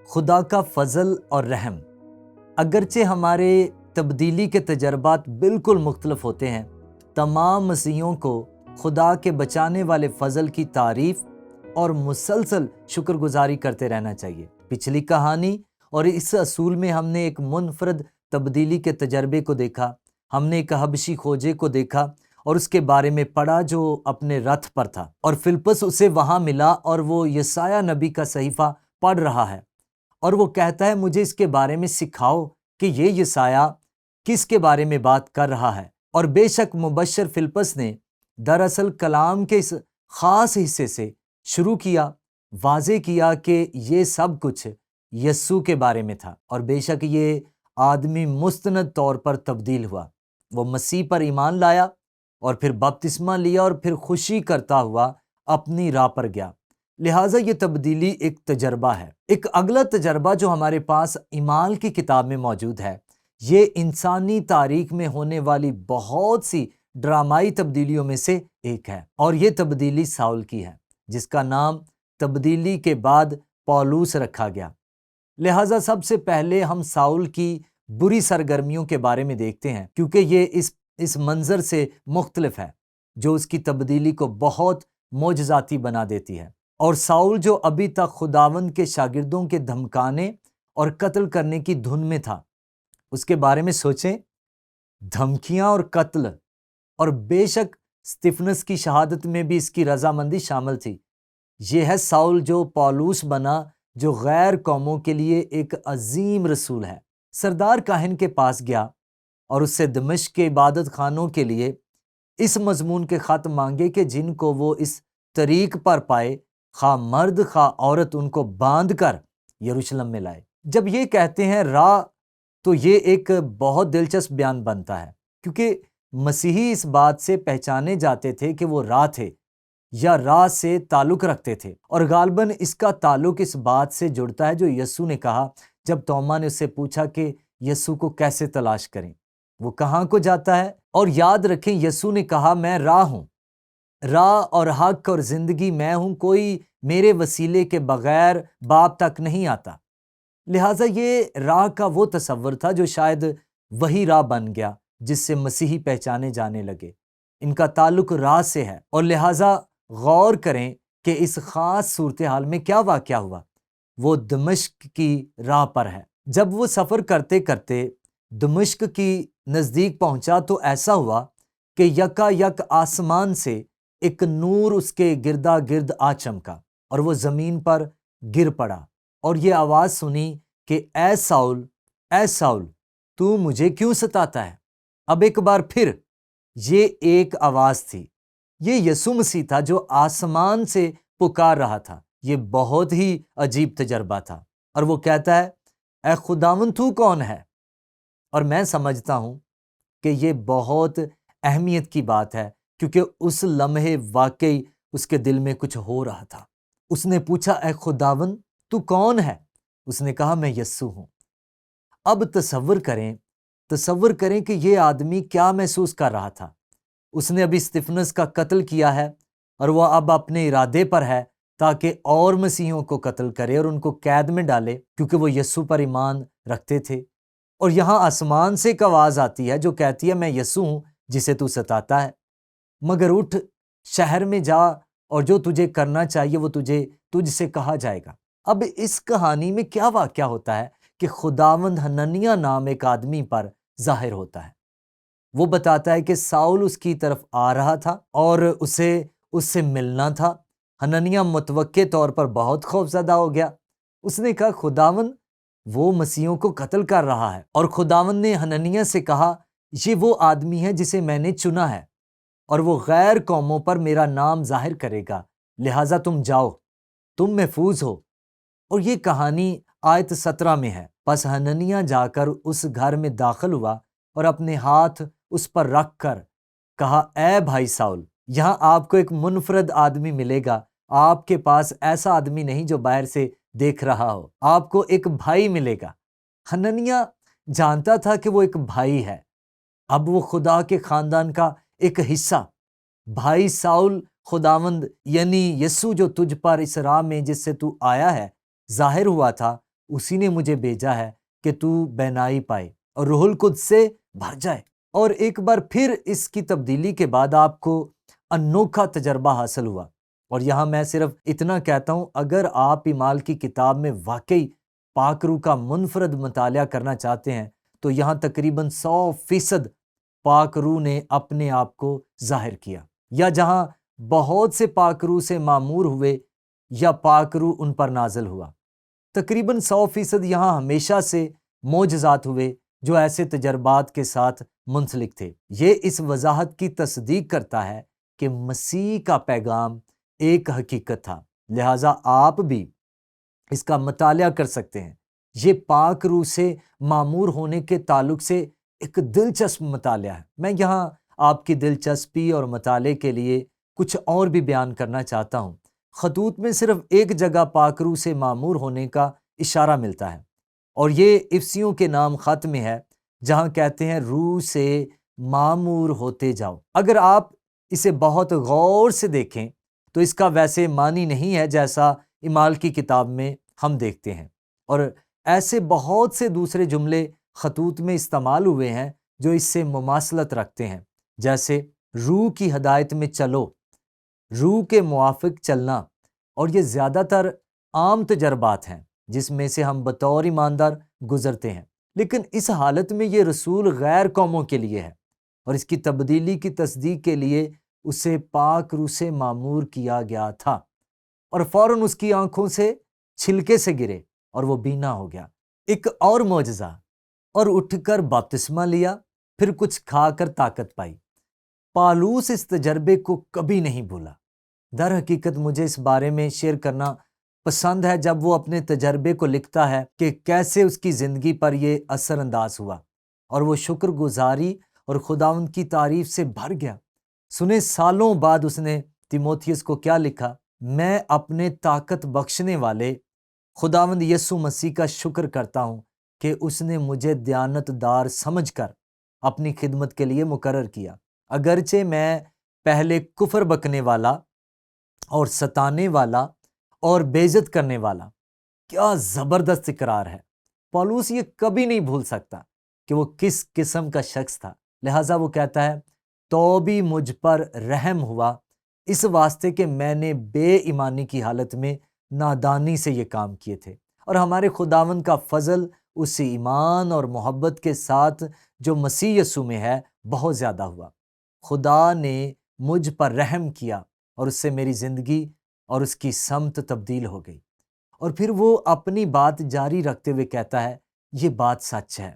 خدا کا فضل اور رحم، اگرچہ ہمارے تبدیلی کے تجربات بالکل مختلف ہوتے ہیں، تمام مسیحیوں کو خدا کے بچانے والے فضل کی تعریف اور مسلسل شکر گزاری کرتے رہنا چاہیے۔ پچھلی کہانی اور اس اصول میں ہم نے ایک منفرد تبدیلی کے تجربے کو دیکھا۔ ہم نے ایک حبشی کھوجے کو دیکھا اور اس کے بارے میں پڑھا جو اپنے رتھ پر تھا، اور فلپس اسے وہاں ملا اور وہ یسایہ نبی کا صحیفہ پڑھ رہا ہے، اور وہ کہتا ہے مجھے اس کے بارے میں سکھاؤ کہ یہ یسایہ کس کے بارے میں بات کر رہا ہے۔ اور بے شک مبشر فلپس نے دراصل کلام کے اس خاص حصے سے شروع کیا، واضح کیا کہ یہ سب کچھ یسوع کے بارے میں تھا، اور بے شک یہ آدمی مستند طور پر تبدیل ہوا۔ وہ مسیح پر ایمان لایا اور پھر بپتسمہ لیا اور پھر خوشی کرتا ہوا اپنی راہ پر گیا۔ لہٰذا یہ تبدیلی ایک تجربہ ہے۔ ایک اگلا تجربہ جو ہمارے پاس اعمال کی کتاب میں موجود ہے، یہ انسانی تاریخ میں ہونے والی بہت سی ڈرامائی تبدیلیوں میں سے ایک ہے، اور یہ تبدیلی ساؤل کی ہے، جس کا نام تبدیلی کے بعد پولوس رکھا گیا۔ لہٰذا سب سے پہلے ہم ساؤل کی بری سرگرمیوں کے بارے میں دیکھتے ہیں، کیونکہ یہ اس منظر سے مختلف ہے جو اس کی تبدیلی کو بہت معجزاتی بنا دیتی ہے۔ اور ساؤل جو ابھی تک خداوند کے شاگردوں کے دھمکانے اور قتل کرنے کی دھن میں تھا، اس کے بارے میں سوچیں، دھمکیاں اور قتل، اور بے شک استفنس کی شہادت میں بھی اس کی رضامندی شامل تھی۔ یہ ہے ساؤل جو پولوس بنا، جو غیر قوموں کے لیے ایک عظیم رسول ہے۔ سردار کاہن کے پاس گیا اور اس سے دمشق کے عبادت خانوں کے لیے اس مضمون کے خط مانگے کہ جن کو وہ اس طریق پر پائے، خواہ مرد خواہ عورت، ان کو باندھ کر یروشلم میں لائے۔ جب یہ کہتے ہیں راہ، تو یہ ایک بہت دلچسپ بیان بنتا ہے، کیونکہ مسیحی اس بات سے پہچانے جاتے تھے کہ وہ راہ تھے یا راہ سے تعلق رکھتے تھے، اور غالباً اس کا تعلق اس بات سے جڑتا ہے جو یسوع نے کہا جب توما نے اس سے پوچھا کہ یسوع کو کیسے تلاش کریں، وہ کہاں کو جاتا ہے۔ اور یاد رکھیں، یسوع نے کہا میں راہ ہوں، راہ اور حق اور زندگی میں ہوں، کوئی میرے وسیلے کے بغیر باپ تک نہیں آتا۔ لہٰذا یہ راہ کا وہ تصور تھا جو شاید وہی راہ بن گیا جس سے مسیحی پہچانے جانے لگے۔ ان کا تعلق راہ سے ہے، اور لہٰذا غور کریں کہ اس خاص صورتحال میں کیا واقعہ ہوا۔ وہ دمشق کی راہ پر ہے۔ جب وہ سفر کرتے کرتے دمشق کی نزدیک پہنچا تو ایسا ہوا کہ یکا یک آسمان سے ایک نور اس کے گردا گرد آ چمکا، اور وہ زمین پر گر پڑا، اور یہ آواز سنی کہ اے ساؤل، اے ساؤل، تو مجھے کیوں ستاتا ہے؟ اب ایک بار پھر یہ ایک آواز تھی، یہ یسوع مسیح تھا جو آسمان سے پکار رہا تھا۔ یہ بہت ہی عجیب تجربہ تھا، اور وہ کہتا ہے اے خداوند تو کون ہے؟ اور میں سمجھتا ہوں کہ یہ بہت اہمیت کی بات ہے، کیونکہ اس لمحے واقعی اس کے دل میں کچھ ہو رہا تھا۔ اس نے پوچھا اے خداوند تو کون ہے؟ اس نے کہا میں یسوع ہوں۔ اب تصور کریں کہ یہ آدمی کیا محسوس کر رہا تھا۔ اس نے ابھی استفنس کا قتل کیا ہے، اور وہ اب اپنے ارادے پر ہے تاکہ اور مسیحیوں کو قتل کرے اور ان کو قید میں ڈالے، کیونکہ وہ یسوع پر ایمان رکھتے تھے۔ اور یہاں آسمان سے ایک آواز آتی ہے جو کہتی ہے میں یسوع ہوں جسے تو ستاتا ہے، مگر اٹھ، شہر میں جا، اور جو تجھے کرنا چاہیے وہ تجھ سے کہا جائے گا۔ اب اس کہانی میں کیا واقعہ ہوتا ہے کہ خداوند حننیہ نام ایک آدمی پر ظاہر ہوتا ہے۔ وہ بتاتا ہے کہ ساؤل اس کی طرف آ رہا تھا اور اسے اس سے ملنا تھا۔ حننیہ متوقع طور پر بہت خوفزدہ ہو گیا۔ اس نے کہا خداوند وہ مسیحوں کو قتل کر رہا ہے، اور خداوند نے حننیہ سے کہا یہ وہ آدمی ہے جسے میں نے چنا ہے، اور وہ غیر قوموں پر میرا نام ظاہر کرے گا، لہٰذا تم جاؤ، تم محفوظ ہو۔ اور یہ کہانی آیت 17 میں ہے۔ پس حننیہ جا کر اس گھر میں داخل ہوا اور اپنے ہاتھ اس پر رکھ کر کہا اے بھائی ساؤل، یہاں آپ کو ایک منفرد آدمی ملے گا۔ آپ کے پاس ایسا آدمی نہیں جو باہر سے دیکھ رہا ہو، آپ کو ایک بھائی ملے گا۔ حننیہ جانتا تھا کہ وہ ایک بھائی ہے، اب وہ خدا کے خاندان کا ایک حصہ۔ بھائی ساؤل، خداوند یعنی یسوع جو تجھ پر اس راہ میں جس سے تو آیا ہے ظاہر ہوا تھا، اسی نے مجھے بھیجا ہے کہ تو بینائی پائے اور روح القدس سے بھر جائے۔ اور ایک بار پھر اس کی تبدیلی کے بعد آپ کو انوکھا تجربہ حاصل ہوا۔ اور یہاں میں صرف اتنا کہتا ہوں، اگر آپ اعمال کی کتاب میں واقعی پاک روح کا منفرد مطالعہ کرنا چاہتے ہیں تو یہاں تقریباً 100% پاک روح نے اپنے آپ کو ظاہر کیا، یا جہاں بہت سے پاک روح سے معمور ہوئے یا پاک روح ان پر نازل ہوا، تقریباً 100% یہاں ہمیشہ سے معجزات ہوئے جو ایسے تجربات کے ساتھ منسلک تھے۔ یہ اس وضاحت کی تصدیق کرتا ہے کہ مسیح کا پیغام ایک حقیقت تھا، لہٰذا آپ بھی اس کا مطالعہ کر سکتے ہیں۔ یہ پاک روح سے معمور ہونے کے تعلق سے ایک دلچسپ مطالعہ ہے۔ میں یہاں آپ کی دلچسپی اور مطالعے کے لیے کچھ اور بھی بیان کرنا چاہتا ہوں۔ خطوط میں صرف ایک جگہ پاک روح سے معمور ہونے کا اشارہ ملتا ہے، اور یہ افسیوں کے نام خط میں ہے، جہاں کہتے ہیں روح سے معمور ہوتے جاؤ۔ اگر آپ اسے بہت غور سے دیکھیں تو اس کا ویسے معنی نہیں ہے جیسا اعمال کی کتاب میں ہم دیکھتے ہیں، اور ایسے بہت سے دوسرے جملے خطوط میں استعمال ہوئے ہیں جو اس سے مماثلت رکھتے ہیں، جیسے روح کی ہدایت میں چلو، روح کے موافق چلنا، اور یہ زیادہ تر عام تجربات ہیں جس میں سے ہم بطور ایماندار گزرتے ہیں۔ لیکن اس حالت میں یہ رسول غیر قوموں کے لیے ہے، اور اس کی تبدیلی کی تصدیق کے لیے اسے پاک روح سے معمور کیا گیا تھا، اور فوراً اس کی آنکھوں سے چھلکے سے گرے اور وہ بینا ہو گیا۔ ایک اور معجزہ، اور اٹھ کر بپتسمہ لیا، پھر کچھ کھا کر طاقت پائی۔ پالوس اس تجربے کو کبھی نہیں بھولا۔ در حقیقت مجھے اس بارے میں شیئر کرنا پسند ہے جب وہ اپنے تجربے کو لکھتا ہے کہ کیسے اس کی زندگی پر یہ اثر انداز ہوا، اور وہ شکر گزاری اور خداوند کی تعریف سے بھر گیا۔ سنے سالوں بعد اس نے تیموتھیوس کو کیا لکھا؟ میں اپنے طاقت بخشنے والے خداوند یسوع مسیح کا شکر کرتا ہوں کہ اس نے مجھے دیانت دار سمجھ کر اپنی خدمت کے لیے مقرر کیا، اگرچہ میں پہلے کفر بکنے والا اور ستانے والا اور بے عزت کرنے والا۔ کیا زبردست اقرار ہے! پولس یہ کبھی نہیں بھول سکتا کہ وہ کس قسم کا شخص تھا، لہٰذا وہ کہتا ہے تو بھی مجھ پر رحم ہوا، اس واسطے کہ میں نے بے ایمانی کی حالت میں نادانی سے یہ کام کیے تھے، اور ہمارے خداوند کا فضل اس ایمان اور محبت کے ساتھ جو مسیح یسوع میں ہے بہت زیادہ ہوا۔ خدا نے مجھ پر رحم کیا اور اس سے میری زندگی اور اس کی سمت تبدیل ہو گئی۔ اور پھر وہ اپنی بات جاری رکھتے ہوئے کہتا ہے یہ بات سچ ہے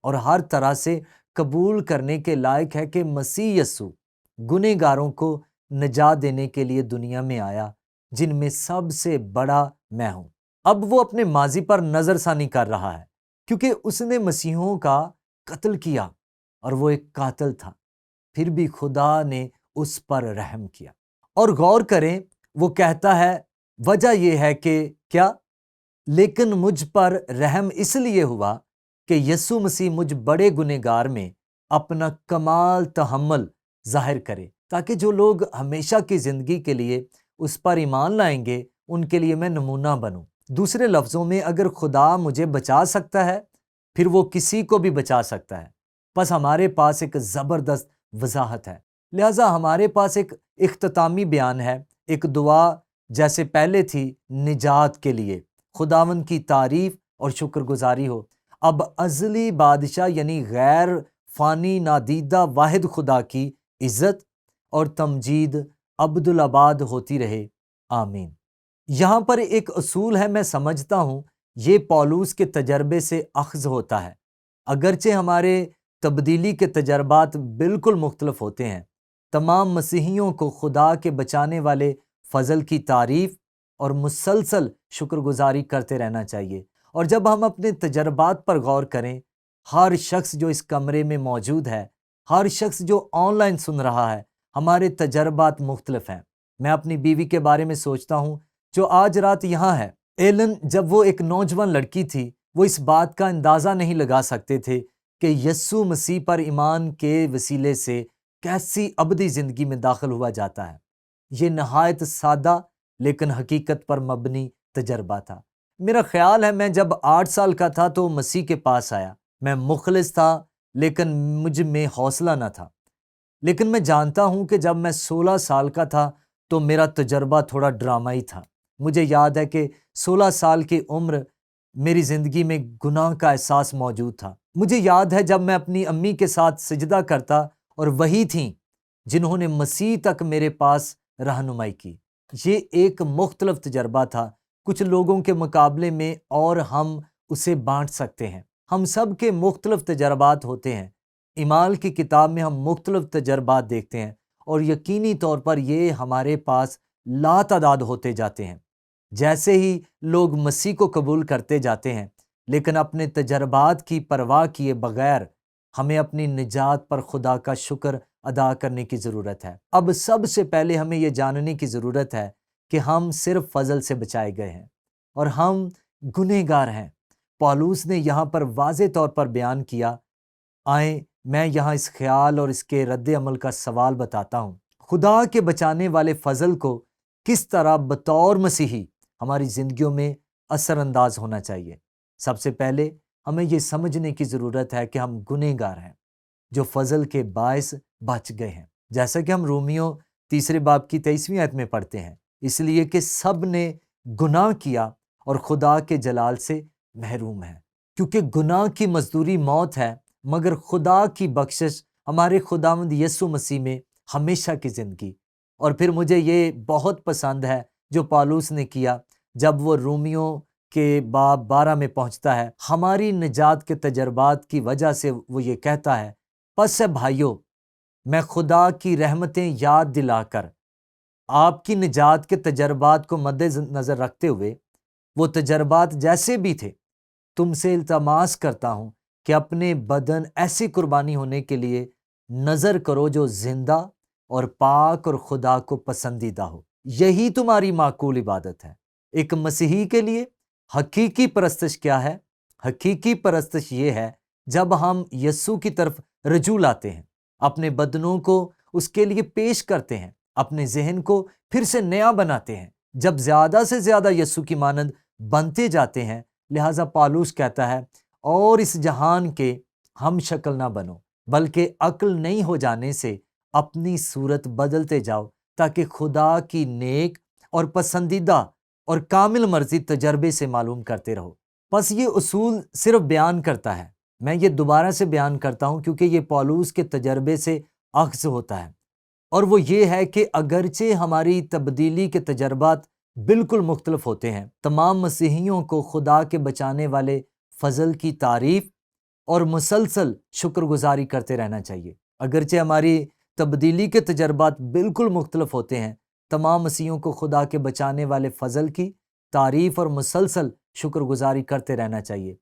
اور ہر طرح سے قبول کرنے کے لائق ہے کہ مسیح یسوع گنہگاروں کو نجات دینے کے لیے دنیا میں آیا، جن میں سب سے بڑا میں ہوں۔ اب وہ اپنے ماضی پر نظر ثانی کر رہا ہے، کیونکہ اس نے مسیحوں کا قتل کیا اور وہ ایک قاتل تھا، پھر بھی خدا نے اس پر رحم کیا۔ اور غور کریں، وہ کہتا ہے وجہ یہ ہے کہ کیا؟ لیکن مجھ پر رحم اس لیے ہوا کہ یسوع مسیح مجھ بڑے گنہگار میں اپنا کمال تحمل ظاہر کرے، تاکہ جو لوگ ہمیشہ کی زندگی کے لیے اس پر ایمان لائیں گے ان کے لیے میں نمونہ بنوں۔ دوسرے لفظوں میں، اگر خدا مجھے بچا سکتا ہے پھر وہ کسی کو بھی بچا سکتا ہے۔ بس ہمارے پاس ایک زبردست وضاحت ہے، لہٰذا ہمارے پاس ایک اختتامی بیان ہے، ایک دعا جیسے پہلے تھی نجات کے لیے خداوند کی تعریف اور شکر گزاری ہو، اب ازلی بادشاہ یعنی غیر فانی نادیدہ واحد خدا کی عزت اور تمجید ابدالآباد ہوتی رہے، آمین۔ یہاں پر ایک اصول ہے، میں سمجھتا ہوں یہ پولس کے تجربے سے اخذ ہوتا ہے، اگرچہ ہمارے تبدیلی کے تجربات بالکل مختلف ہوتے ہیں۔ تمام مسیحیوں کو خدا کے بچانے والے فضل کی تعریف اور مسلسل شکر گزاری کرتے رہنا چاہیے۔ اور جب ہم اپنے تجربات پر غور کریں، ہر شخص جو اس کمرے میں موجود ہے، ہر شخص جو آن لائن سن رہا ہے، ہمارے تجربات مختلف ہیں۔ میں اپنی بیوی کے بارے میں سوچتا ہوں جو آج رات یہاں ہے۔ ایلن جب وہ ایک نوجوان لڑکی تھی، وہ اس بات کا اندازہ نہیں لگا سکتے تھے کہ یسوع مسیح پر ایمان کے وسیلے سے کیسی ابدی زندگی میں داخل ہوا جاتا ہے۔ یہ نہایت سادہ لیکن حقیقت پر مبنی تجربہ تھا۔ میرا خیال ہے میں جب 8 سال کا تھا تو مسیح کے پاس آیا۔ میں مخلص تھا لیکن مجھ میں حوصلہ نہ تھا۔ لیکن میں جانتا ہوں کہ جب میں 16 سال کا تھا تو میرا تجربہ تھوڑا ڈرامائی تھا۔ مجھے یاد ہے کہ 16 سال کی عمر میری زندگی میں گناہ کا احساس موجود تھا۔ مجھے یاد ہے جب میں اپنی امی کے ساتھ سجدہ کرتا اور وہی تھیں جنہوں نے مسیح تک میرے پاس رہنمائی کی۔ یہ ایک مختلف تجربہ تھا کچھ لوگوں کے مقابلے میں، اور ہم اسے بانٹ سکتے ہیں۔ ہم سب کے مختلف تجربات ہوتے ہیں۔ اعمال کی کتاب میں ہم مختلف تجربات دیکھتے ہیں، اور یقینی طور پر یہ ہمارے پاس لاتعداد ہوتے جاتے ہیں جیسے ہی لوگ مسیح کو قبول کرتے جاتے ہیں۔ لیکن اپنے تجربات کی پرواہ کیے بغیر ہمیں اپنی نجات پر خدا کا شکر ادا کرنے کی ضرورت ہے۔ اب سب سے پہلے ہمیں یہ جاننے کی ضرورت ہے کہ ہم صرف فضل سے بچائے گئے ہیں اور ہم گنہگار ہیں۔ پولس نے یہاں پر واضح طور پر بیان کیا۔ آئیں میں یہاں اس خیال اور اس کے رد عمل کا سوال بتاتا ہوں۔ خدا کے بچانے والے فضل کو کس طرح بطور مسیحی ہماری زندگیوں میں اثر انداز ہونا چاہیے؟ سب سے پہلے ہمیں یہ سمجھنے کی ضرورت ہے کہ ہم گنہگار ہیں جو فضل کے باعث بچ گئے ہیں، جیسا کہ ہم رومیوں 3 باب کی 23ویں آیت میں پڑھتے ہیں۔ اس لیے کہ سب نے گناہ کیا اور خدا کے جلال سے محروم ہیں، کیونکہ گناہ کی مزدوری موت ہے، مگر خدا کی بخشش ہمارے خداوند یسوع مسیح میں ہمیشہ کی زندگی۔ اور پھر مجھے یہ بہت پسند ہے جو پولس نے کیا جب وہ رومیوں کے باب 12 میں پہنچتا ہے۔ ہماری نجات کے تجربات کی وجہ سے وہ یہ کہتا ہے، پس بھائیو میں خدا کی رحمتیں یاد دلا کر آپ کی نجات کے تجربات کو مد نظر رکھتے ہوئے، وہ تجربات جیسے بھی تھے، تم سے التماس کرتا ہوں کہ اپنے بدن ایسی قربانی ہونے کے لیے نظر کرو جو زندہ اور پاک اور خدا کو پسندیدہ ہو۔ یہی تمہاری معقول عبادت ہے۔ ایک مسیحی کے لیے حقیقی پرستش کیا ہے؟ حقیقی پرستش یہ ہے جب ہم یسوع کی طرف رجوع لاتے ہیں، اپنے بدنوں کو اس کے لیے پیش کرتے ہیں، اپنے ذہن کو پھر سے نیا بناتے ہیں، جب زیادہ سے زیادہ یسوع کی مانند بنتے جاتے ہیں۔ لہٰذا پولس کہتا ہے، اور اس جہان کے ہم شکل نہ بنو، بلکہ عقل نہیں ہو جانے سے اپنی صورت بدلتے جاؤ، تاکہ خدا کی نیک اور پسندیدہ اور کامل مرضی تجربے سے معلوم کرتے رہو۔ بس یہ اصول صرف بیان کرتا ہے، میں یہ دوبارہ سے بیان کرتا ہوں کیونکہ یہ پولس کے تجربے سے اخذ ہوتا ہے، اور وہ یہ ہے کہ اگرچہ ہماری تبدیلی کے تجربات بالکل مختلف ہوتے ہیں، تمام مسیحیوں کو خدا کے بچانے والے فضل کی تعریف اور مسلسل شکر گزاری کرتے رہنا چاہیے۔ اگرچہ ہماری تبدیلی کے تجربات بالکل مختلف ہوتے ہیں، تمام مسیحیوں کو خدا کے بچانے والے فضل کی تعریف اور مسلسل شکر گزاری کرتے رہنا چاہیے۔